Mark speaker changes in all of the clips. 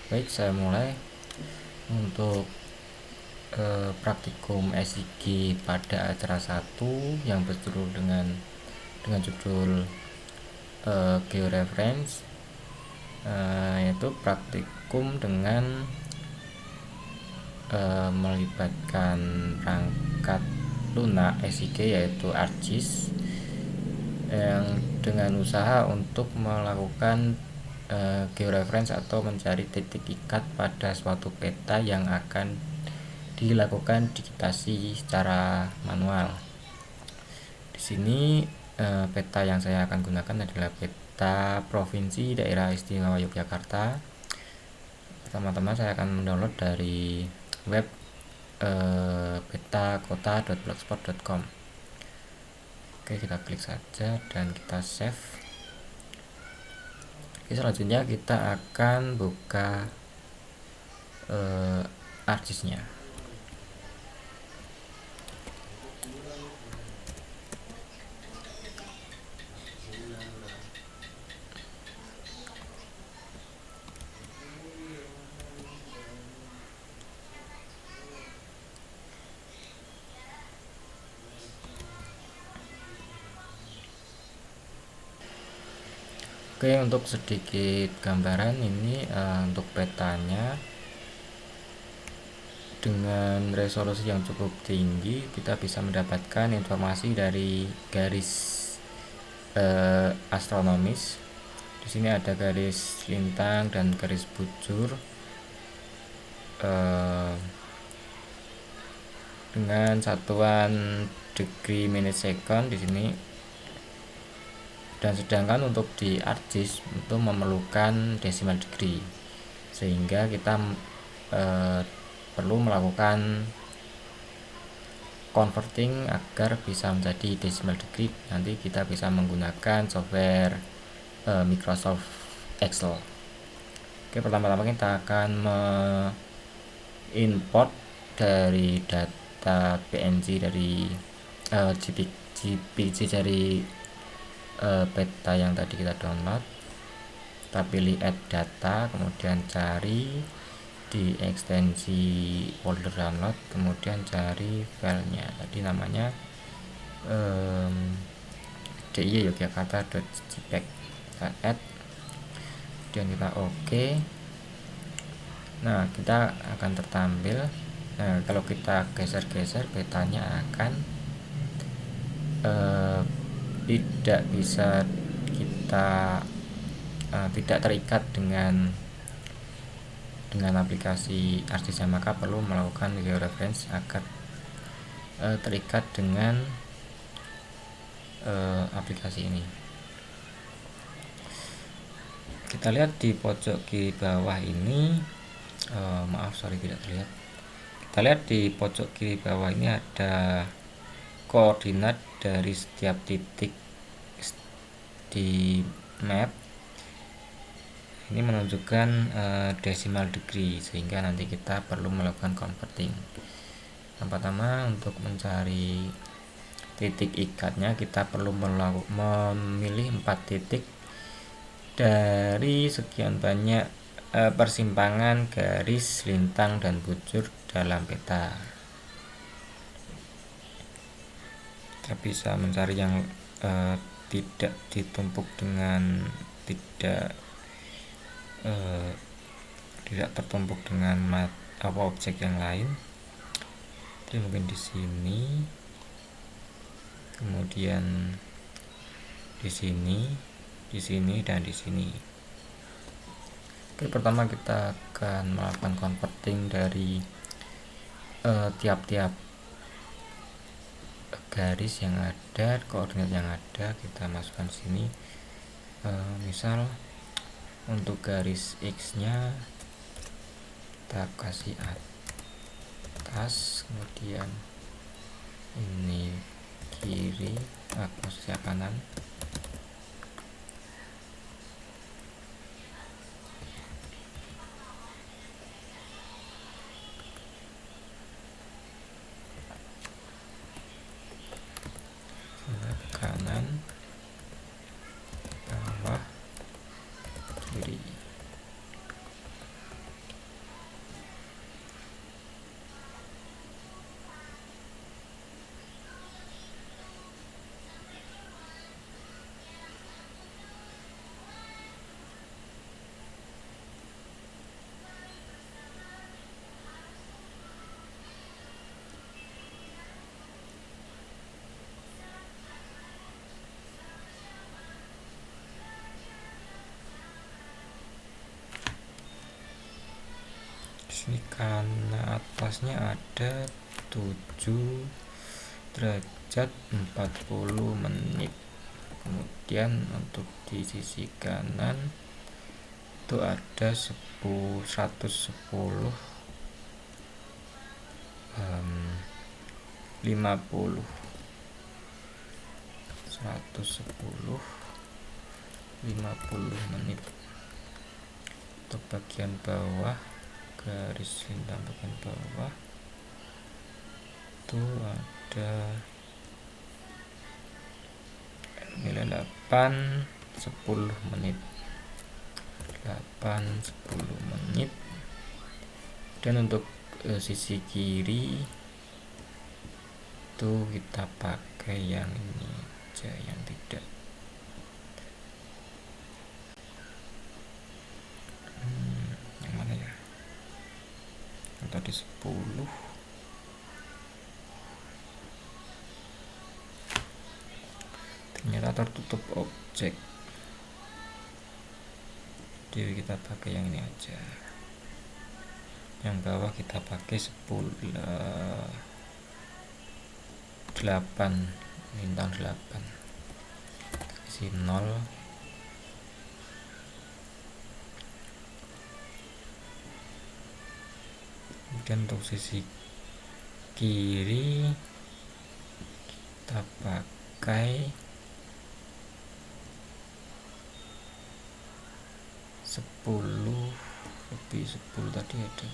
Speaker 1: Baik, saya mulai untuk praktikum SIG pada acara 1 yang berjudul dengan judul georeference, yaitu praktikum dengan melibatkan perangkat lunak SIG yaitu ArcGIS yang dengan usaha untuk melakukan georeference atau mencari titik ikat pada suatu peta yang akan dilakukan digitasi secara manual. Di sini peta yang saya akan gunakan adalah peta Provinsi Daerah Istimewa Yogyakarta. Pertama-tama saya akan mendownload dari web petakota.blogspot.com. Oke, kita klik saja dan kita save. Oke, selanjutnya kita akan buka ArcGIS-nya. Oke, untuk sedikit gambaran ini untuk petanya dengan resolusi yang cukup tinggi kita bisa mendapatkan informasi dari garis astronomis. Di sini ada garis lintang dan garis bujur dengan satuan degree menit second di sini. Dan sedangkan untuk di ArcGIS itu memerlukan decimal degree, sehingga kita perlu melakukan converting agar bisa menjadi decimal degree. Nanti kita bisa menggunakan software Microsoft Excel. Oke, pertama-tama kita akan import dari data PNG dari JPG dari peta yang tadi kita download. Kita pilih add data, kemudian cari di ekstensi folder download, kemudian cari filenya tadi namanya DIY Yogyakarta.jpg. Kita add, kemudian kita OK. Nah, kita akan tertampil. Nah, kalau kita geser-geser, petanya akan tidak bisa kita tidak terikat dengan aplikasi ArcGIS, maka perlu melakukan georeference agar terikat dengan aplikasi ini. Kita lihat di pojok kiri bawah ini, tidak terlihat. Kita lihat di pojok kiri bawah ini ada koordinat dari setiap titik di map. Ini menunjukkan decimal degree, sehingga nanti kita perlu melakukan converting. Pertama, untuk mencari titik ikatnya kita perlu memilih 4 titik dari sekian banyak persimpangan garis lintang dan bujur dalam peta. Kita bisa mencari yang tidak tertumpuk dengan objek yang lain. Jadi mungkin di sini, kemudian di sini dan di sini. Oke, pertama kita akan melakukan converting dari tiap-tiap garis yang ada, koordinat yang ada kita masukkan sini. Misal untuk garis X nya kita kasih atas, kemudian ini kiri, posisi kanan. Kanan, bawah, kiri. Sini karena atasnya ada 7 derajat 40 menit. Kemudian untuk di sisi kanan itu ada 110 50 110 50 menit. Untuk bagian bawah, garis lintang bagian bawah itu ada nilai 8 10 menit 8-10 menit. Dan untuk sisi kiri itu kita pakai yang ini aja, yang tidak yang mana ya, yang tadi 10. Ternyata tertutup objek, jadi kita pakai yang ini aja. Yang bawah kita pakai 8 bintang 8, isi 0. Kemudian untuk sisi kiri kita pakai 10 lebih 10 tadi ada.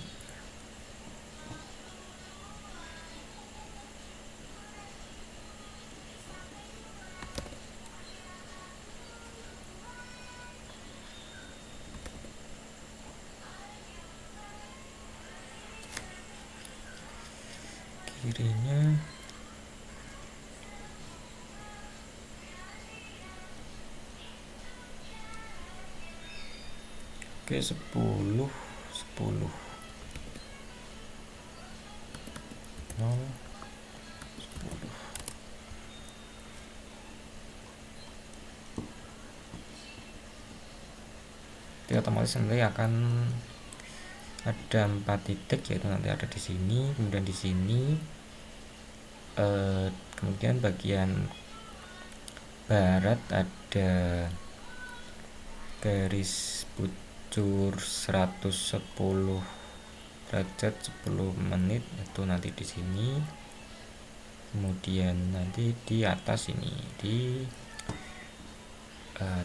Speaker 1: Kirinya oke 10 10 0 10. Jadi otomatis nanti akan ada 4 titik, yaitu nanti ada di sini, kemudian di sini, kemudian bagian barat ada garis bujur 110 derajat 10 menit, itu nanti di sini. Kemudian nanti di atas ini di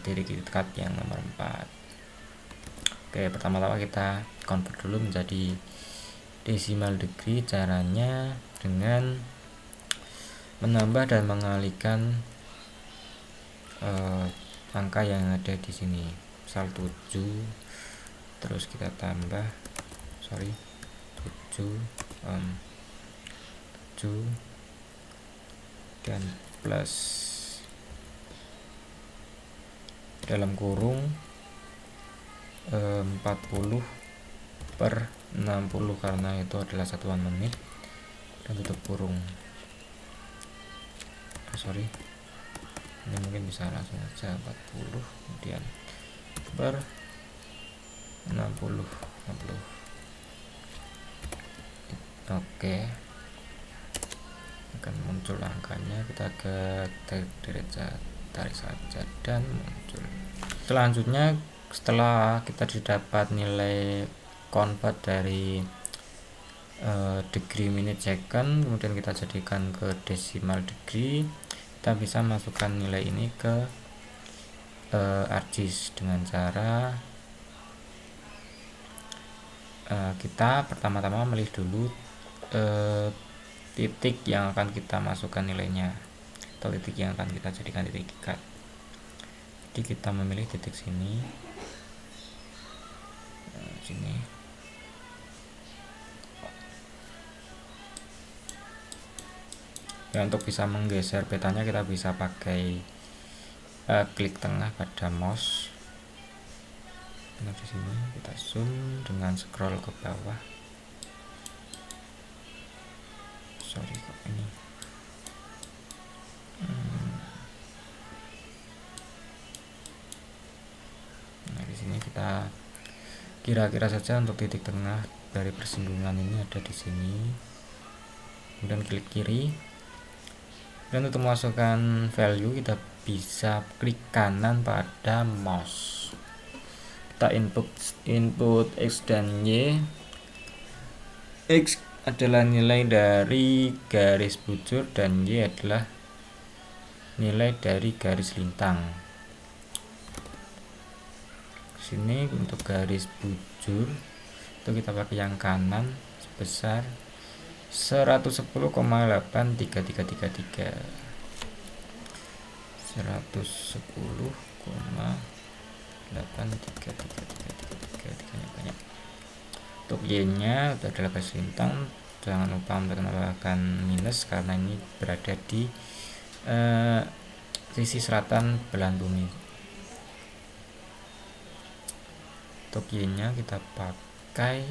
Speaker 1: titik dekat yang nomor 4. Oke, pertama-tama kita convert dulu menjadi decimal degree. Caranya dengan menambah dan mengalihkan angka yang ada di sini. Misal 7, terus kita tambah 7 dan plus dalam kurung 40 per 60 karena itu adalah satuan menit, dan tutup kurung. Ini mungkin bisa langsung aja 40 kemudian per 60. Oke, akan muncul angkanya. Kita ke derajat, tarik saja dan muncul. Selanjutnya, setelah kita didapat nilai convert dari degree, minute, second, kemudian kita jadikan ke decimal degree, kita bisa masukkan nilai ini ke ArcGIS dengan cara kita pertama-tama memilih dulu titik yang akan kita masukkan nilainya, atau titik yang akan kita jadikan titik ikat. Jadi kita memilih titik sini, sini. Ya, untuk bisa menggeser petanya kita bisa pakai klik tengah pada mouse. Nah, di sini kita zoom dengan scroll ke bawah. Kok ini. Nah, di sini kita kira-kira saja untuk titik tengah dari persinggungan ini ada di sini, kemudian klik kiri, dan untuk memasukkan value kita bisa klik kanan pada mouse, kita input X dan Y. X adalah nilai dari garis bujur dan Y adalah nilai dari garis lintang. Sini untuk garis bujur itu kita pakai yang kanan sebesar 110,83333 banyak. Untuk Y nya itu adalah garis lintang, jangan lupa menambahkan minus karena ini berada di sisi selatan belahan bumi. Untuk Y nya kita pakai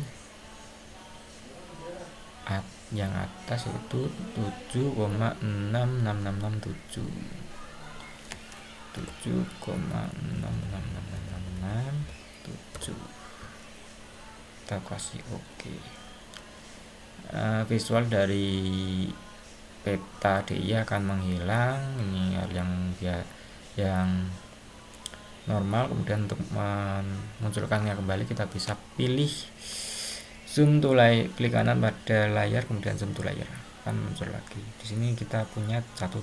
Speaker 1: yang atas itu 7,66667 kita kasih OK. Visual dari peta DI akan menghilang. Ini yang normal. Kemudian untuk memunculkannya kembali kita bisa pilih zoom to layar, klik kanan pada layar, kemudian zoom to layar, akan muncul lagi. Di sini kita punya satu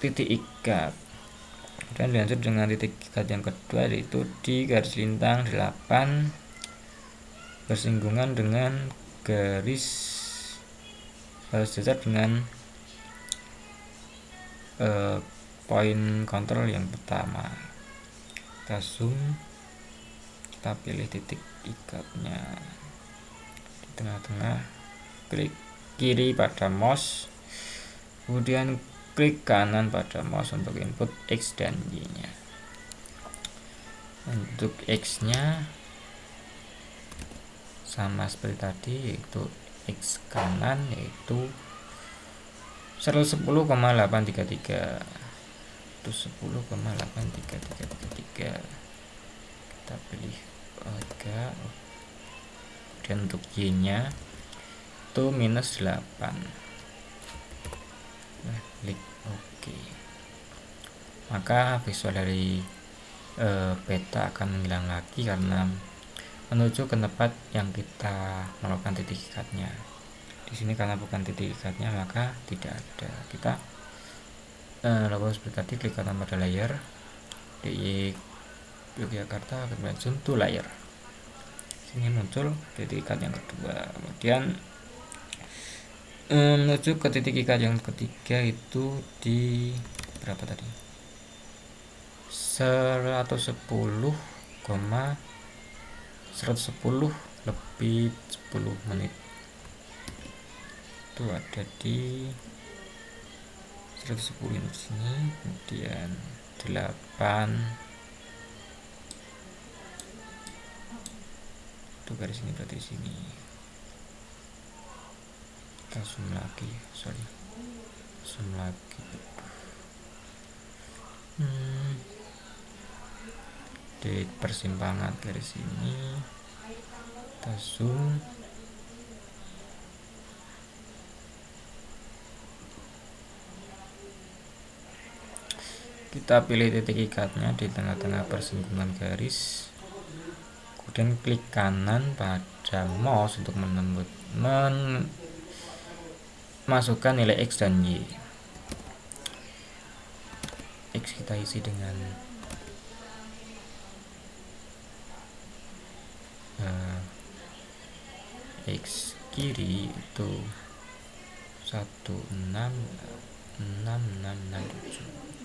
Speaker 1: titik ikat. Dan lanjut dengan titik ikat yang kedua, yaitu di garis lintang 8 bersinggungan dengan garis sejajar dengan poin kontrol yang pertama. Kita zoom, kita pilih titik ikatnya di tengah-tengah, klik kiri pada mouse, kemudian klik kanan pada mouse untuk input X dan Y nya. Untuk X nya sama seperti tadi, yaitu X kanan yaitu 110,833 itu 10,83333. Kita pilih agak, kemudian untuk Y nya itu minus 8. Nah, klik OK, maka visual dari peta akan menghilang lagi karena menuju ke tempat yang kita melakukan titik ikatnya. Di sini karena bukan titik ikatnya maka tidak ada. Kita lakukan seperti tadi, klik kanan pada layar DI Yogyakarta, kemudian zoom to layar. Sini muncul titik ikat yang kedua. Kemudian menuju ke titik ikat yang ketiga itu di berapa tadi? 110 lebih 10 menit. Itu ada di 110 di sini, kemudian 8 itu garis ini berarti sini. Kita zoom lagi, zoom lagi. Di persimpangan garis ini kita zoom, kita pilih titik ikatnya di tengah-tengah persinggungan garis, kemudian klik kanan pada mouse untuk masukkan nilai X dan Y. X kita isi dengan X kiri itu 166667.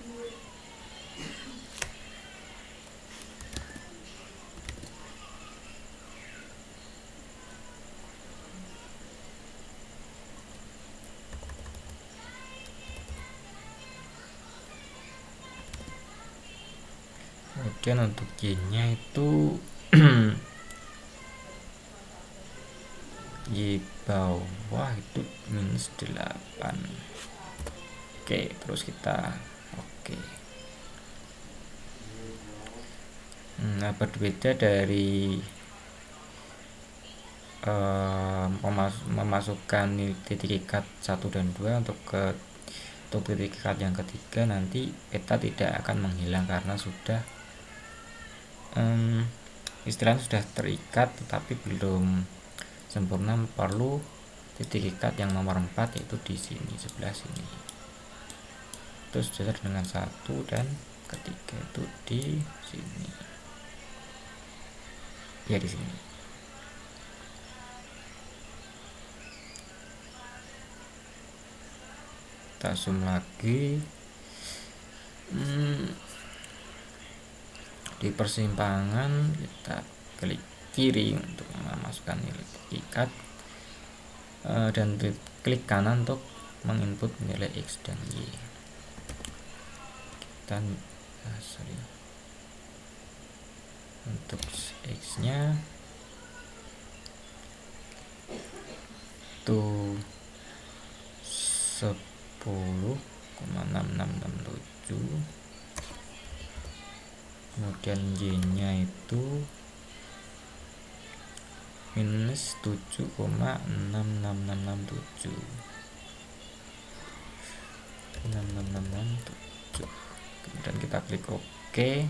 Speaker 1: Kemudian untuk Y nya itu Y bawah itu minus 8. Oke, terus kita oke. Nah, berbeda dari memasukkan titik ikat 1 dan 2 untuk titik ikat yang ketiga, nanti peta tidak akan menghilang karena sudah istilahnya sudah terikat tetapi belum sempurna, perlu titik ikat yang nomor 4 yaitu di sini, sebelah sini. Terus sejajar dengan 1 dan ketiga itu di sini. Ya di sini. Kita zoom lagi. Di persimpangan kita klik kiri untuk memasukkan nilai ikat, dan klik kanan untuk menginput nilai X dan Y. Kita untuk X nya itu 10,6667, kemudian Y nya itu minus 7,66667, kemudian kita klik OK.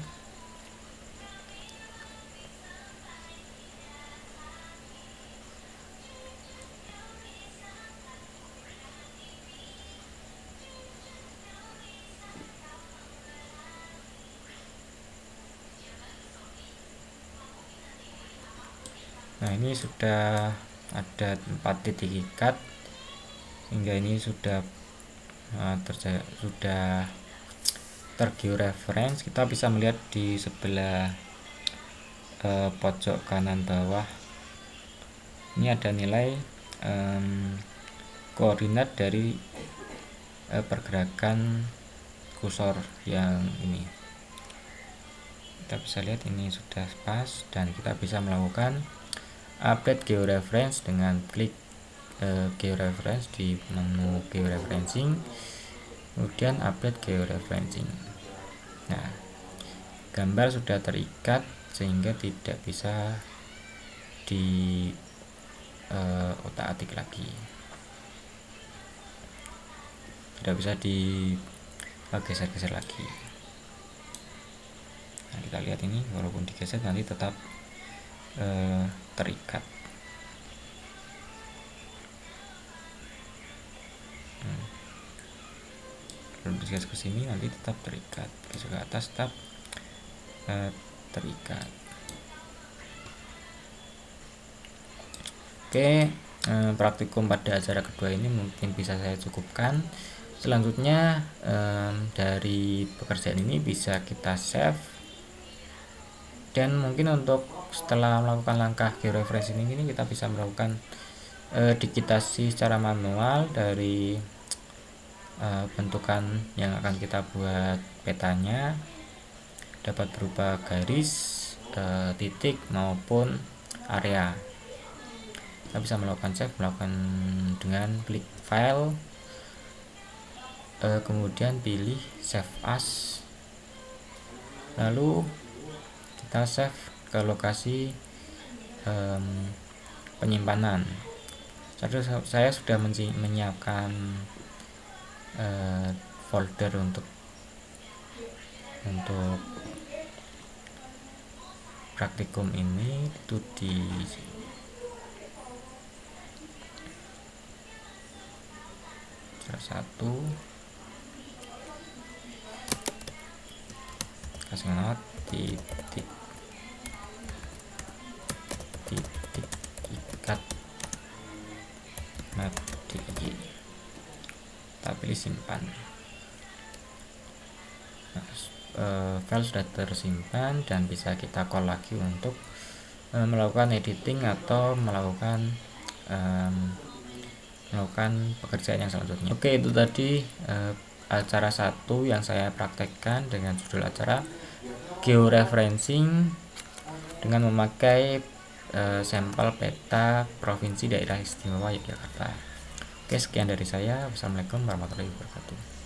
Speaker 1: Nah, ini sudah ada 4 titik ikat hingga ini sudah tergeoreference. Kita bisa melihat di sebelah pojok kanan bawah ini ada nilai koordinat dari pergerakan kursor yang ini. Kita bisa lihat ini sudah pas dan kita bisa melakukan update georeference dengan klik georeference di menu georeferencing, kemudian update georeferencing. Nah, gambar sudah terikat sehingga tidak bisa di otak-atik lagi, tidak bisa di geser-geser lagi. Nah, kita lihat ini walaupun digeser nanti tetap terikat. Kalau digeser ke sini nanti tetap terikat, geser ke atas tetap terikat. Oke, praktikum pada acara kedua ini mungkin bisa saya cukupkan. Selanjutnya dari pekerjaan ini bisa kita save, dan mungkin untuk setelah melakukan langkah georeferencing ini kita bisa melakukan digitasi secara manual dari bentukan yang akan kita buat petanya, dapat berupa garis, titik maupun area. Kita bisa melakukan save dengan klik file, kemudian pilih save as, lalu kita save ke lokasi penyimpanan. Saya sudah menyiapkan folder untuk praktikum ini itu di salah satu, kasih not titik ikat map DIY, kita pilih simpan. Nah, file sudah tersimpan dan bisa kita call lagi untuk melakukan editing atau melakukan pekerjaan yang selanjutnya. Oke, itu tadi acara 1 yang saya praktekkan dengan judul acara georeferencing dengan memakai sampel peta Provinsi Daerah Istimewa Yogyakarta. Oke, sekian dari saya. Wassalamualaikum warahmatullahi wabarakatuh.